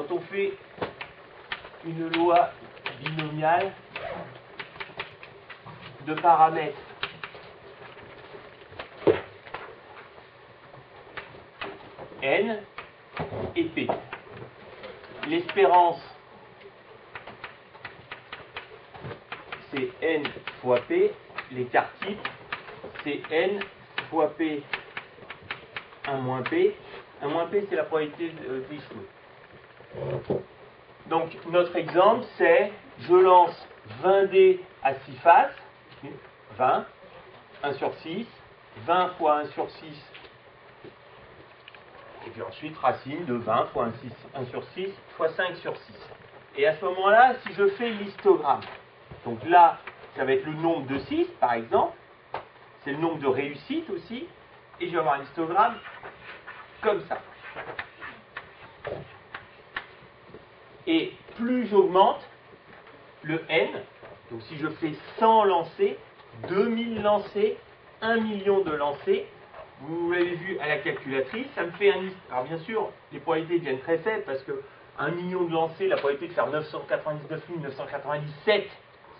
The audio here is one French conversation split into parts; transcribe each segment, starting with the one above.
Quand on fait une loi binomiale de paramètres n et p, l'espérance c'est n fois p, l'écart type c'est n fois p 1 moins p. 1 moins p c'est la probabilité d'échouer. Donc notre exemple c'est je lance 20 dés à 6 faces, 20, 1 sur 6, 20 fois 1 sur 6, et puis ensuite racine de 20 fois 1 sur 6 fois 5 sur 6. Et à ce moment-là, si je fais l'histogramme, donc là, ça va être le nombre de 6 par exemple, c'est le nombre de réussites aussi, et je vais avoir un histogramme comme ça. Et plus j'augmente le n, donc si je fais 100 lancers, 2000 lancers, 1 million de lancers, vous l'avez vu à la calculatrice, ça me fait un... Alors bien sûr, les probabilités deviennent très faibles parce que 1 million de lancers, la probabilité de faire 999 997,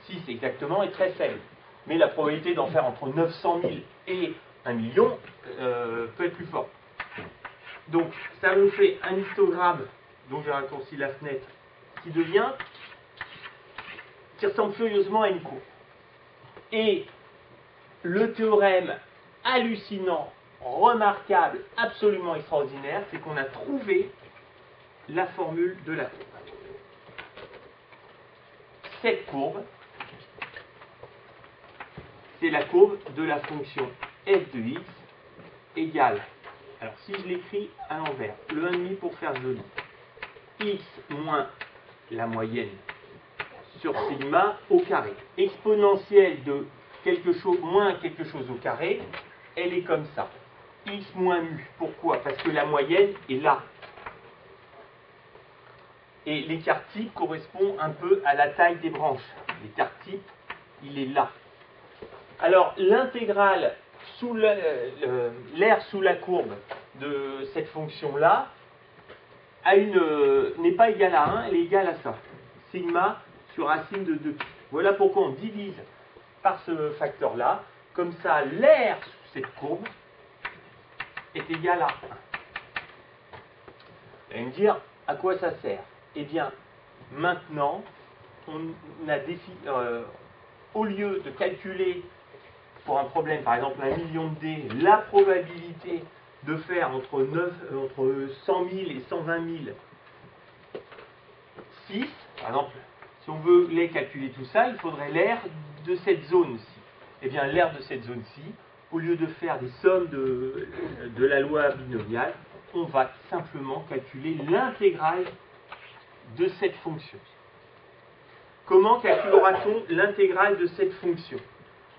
6 exactement, est très faible. Mais la probabilité d'en faire entre 900 000 et 1 million peut être plus forte. Donc ça me fait un histogramme, dont j'ai raccourci la fenêtre, qui ressemble furieusement à une courbe. Et le théorème hallucinant, remarquable, absolument extraordinaire, c'est qu'on a trouvé la formule de la courbe. Cette courbe, c'est la courbe de la fonction f de x égale, alors si je l'écris à l'envers, le 1,5 pour faire joli, x moins la moyenne sur sigma au carré. Exponentielle de quelque chose moins quelque chose au carré, elle est comme ça. X moins mu. Pourquoi? Parce que la moyenne est là. Et l'écart type correspond un peu à la taille des branches. L'écart type, il est là. Alors, l'intégrale sous l'air sous la courbe de cette fonction-là n'est pas égale à 1, elle est égale à ça. Sigma sur racine de 2. Voilà pourquoi on divise par ce facteur-là. Comme ça, l'air sous cette courbe est égal à 1. Vous allez me dire, à quoi ça sert? Eh bien, maintenant, on a au lieu de calculer pour un problème, par exemple 1 million de dés, la probabilité de faire entre 100 000 et 120 000, 6, par exemple, si on voulait calculer tout ça, il faudrait l'air de cette zone-ci. Eh bien, l'air de cette zone-ci, au lieu de faire des sommes de la loi binomiale, on va simplement calculer l'intégrale de cette fonction. Comment calculera-t-on l'intégrale de cette fonction?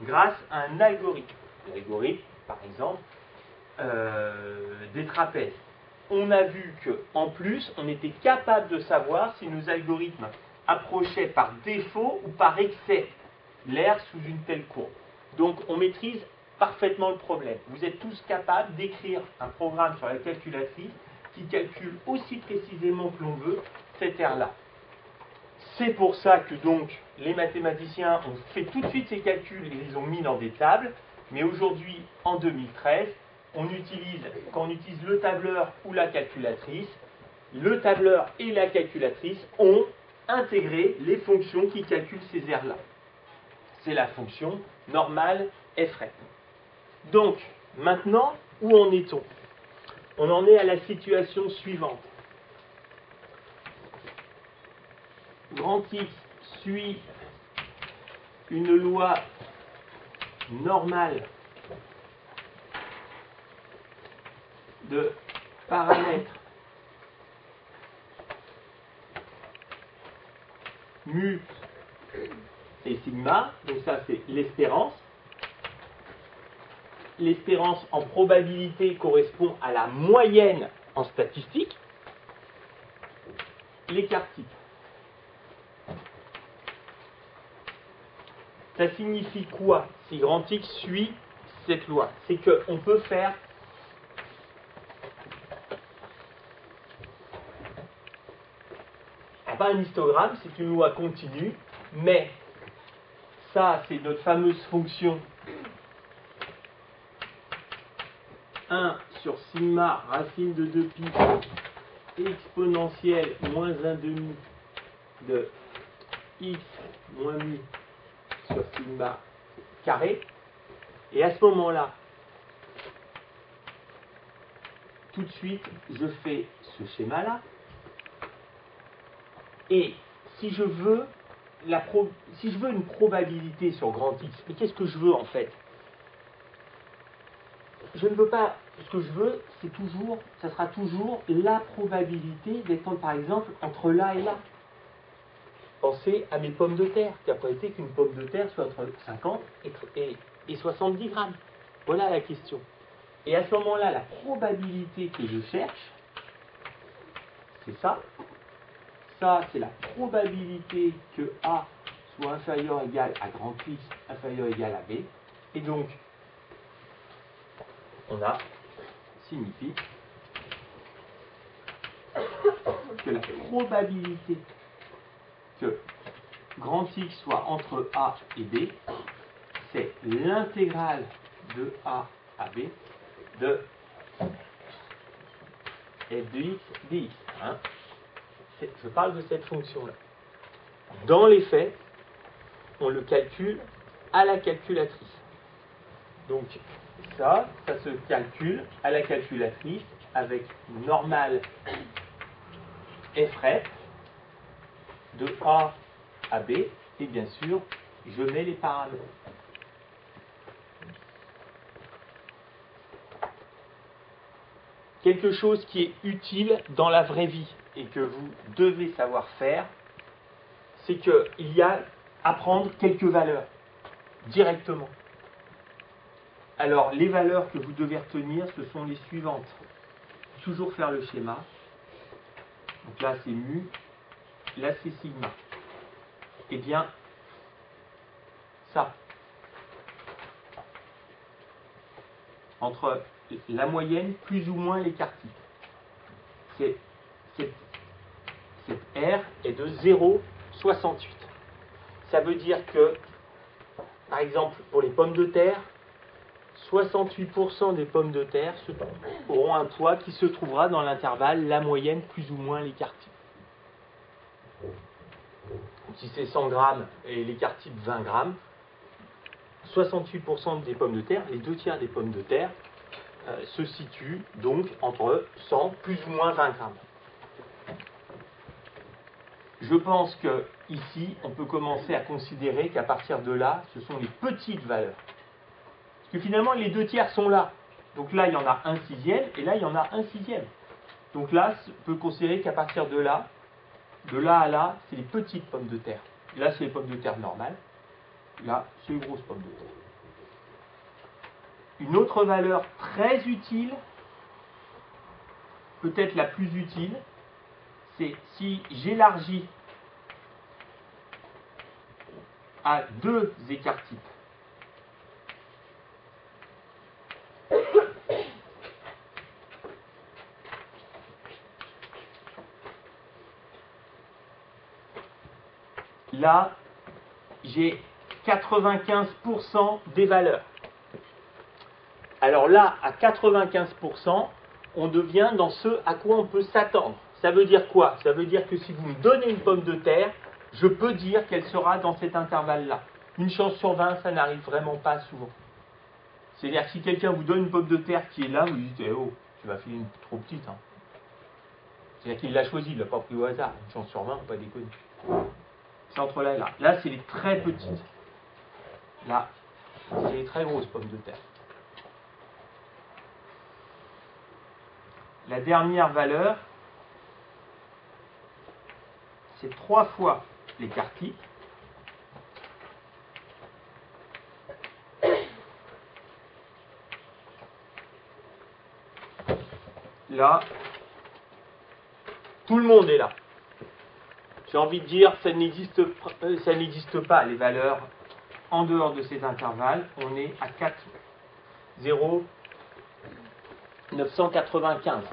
Grâce à un algorithme. L'algorithme, par exemple, des trapèzes. On a vu qu'en plus, on était capable de savoir si nos algorithmes approchaient par défaut ou par excès l'air sous une telle courbe. Donc, on maîtrise parfaitement le problème. Vous êtes tous capables d'écrire un programme sur la calculatrice qui calcule aussi précisément que l'on veut cet air-là. C'est pour ça que donc les mathématiciens ont fait tout de suite ces calculs et les ont mis dans des tables, mais aujourd'hui, en 2013, quand on utilise le tableur ou la calculatrice, le tableur et la calculatrice ont intégré les fonctions qui calculent ces aires-là. C'est la fonction normale f'. Donc, maintenant, où en est-on? On en est à la situation suivante. Grand X suit une loi normale de paramètres mu et sigma, donc ça c'est l'espérance. L'espérance en probabilité correspond à la moyenne en statistique. L'écart type. Ça signifie quoi si grand X suit cette loi? C'est qu'on peut faire pas un histogramme, c'est une loi continue, mais ça, c'est notre fameuse fonction 1 sur sigma racine de 2pi exponentielle moins 1 demi de x moins mu sur sigma carré. Et à ce moment-là, tout de suite, je fais ce schéma-là. Et si je veux une probabilité sur grand X, mais qu'est-ce que je veux en fait? Je ne veux pas, ce que je veux, ça sera toujours la probabilité d'être par exemple entre là et là. Pensez à mes pommes de terre, qui n'a pas été qu'une pomme de terre soit entre 50 et 70 grammes. Voilà la question. Et à ce moment-là, la probabilité que je cherche, c'est ça. Ça, c'est la probabilité que A soit inférieur ou égal à grand X, inférieur ou égal à B. Et donc, on a signifie que la probabilité que grand X soit entre A et B, c'est l'intégrale de A à B de f de x dx. Hein. Je parle de cette fonction-là. Dans les faits, on le calcule à la calculatrice. Donc, ça se calcule à la calculatrice avec normale f de A à B, et bien sûr, je mets les paramètres. Quelque chose qui est utile dans la vraie vie et que vous devez savoir faire, c'est qu'il y a à prendre quelques valeurs directement. Alors, les valeurs que vous devez retenir, ce sont les suivantes. Toujours faire le schéma. Donc là, c'est mu, là, c'est sigma. Eh bien, ça. Entre la moyenne plus ou moins l'écart type. Cette R est de 0,68. Ça veut dire que, par exemple, pour les pommes de terre, 68% des pommes de terre auront un poids qui se trouvera dans l'intervalle la moyenne plus ou moins l'écart type. Si c'est 100 grammes et l'écart type 20 grammes, 68% des pommes de terre, les 2 tiers des pommes de terre, se situent donc entre 100 plus ou moins 20 grammes. Je pense que ici, on peut commencer à considérer qu'à partir de là, ce sont les petites valeurs. Parce que finalement, les 2 tiers sont là. Donc là, il y en a un sixième, et là, il y en a un sixième. Donc là, on peut considérer qu'à partir de là à là, c'est les petites pommes de terre. Là, c'est les pommes de terre normales. Là, c'est les grosses pommes de terre. Une autre valeur très utile, peut-être la plus utile, c'est si j'élargis à 2 écarts types. Là, j'ai 95% des valeurs. Alors là, à 95%, on devient dans ce à quoi on peut s'attendre. Ça veut dire quoi? Ça veut dire que si vous me donnez une pomme de terre, je peux dire qu'elle sera dans cet intervalle-là. Une chance sur 20, ça n'arrive vraiment pas souvent. C'est-à-dire que si quelqu'un vous donne une pomme de terre qui est là, vous lui dites eh oh, tu vas filer une trop petite. Hein. C'est-à-dire qu'il l'a choisi, il ne l'a pas pris au hasard. Une chance sur 20, pas déconner. C'est entre là et là. Là, c'est les très petites. Là, c'est les très grosses pommes de terre. La dernière valeur, c'est 3 fois l'écart type. Là, tout le monde est là. J'ai envie de dire, ça n'existe pas, les valeurs en dehors de ces intervalles. On est à 4,995.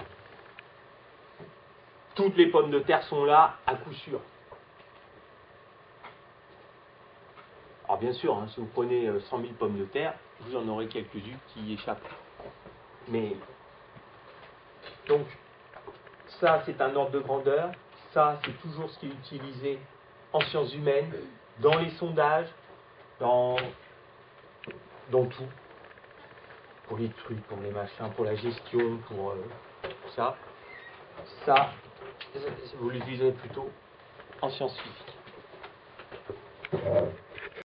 Toutes les pommes de terre sont là, à coup sûr. Alors bien sûr, hein, si vous prenez 100 000 pommes de terre, vous en aurez quelques-unes qui y échappent. Mais, donc, ça c'est un ordre de grandeur, ça c'est toujours ce qui est utilisé en sciences humaines, dans les sondages, dans tout. Pour les trucs, pour les machins, pour la gestion, pour ça. Ça, vous l'utiliserez plutôt en sciences physiques.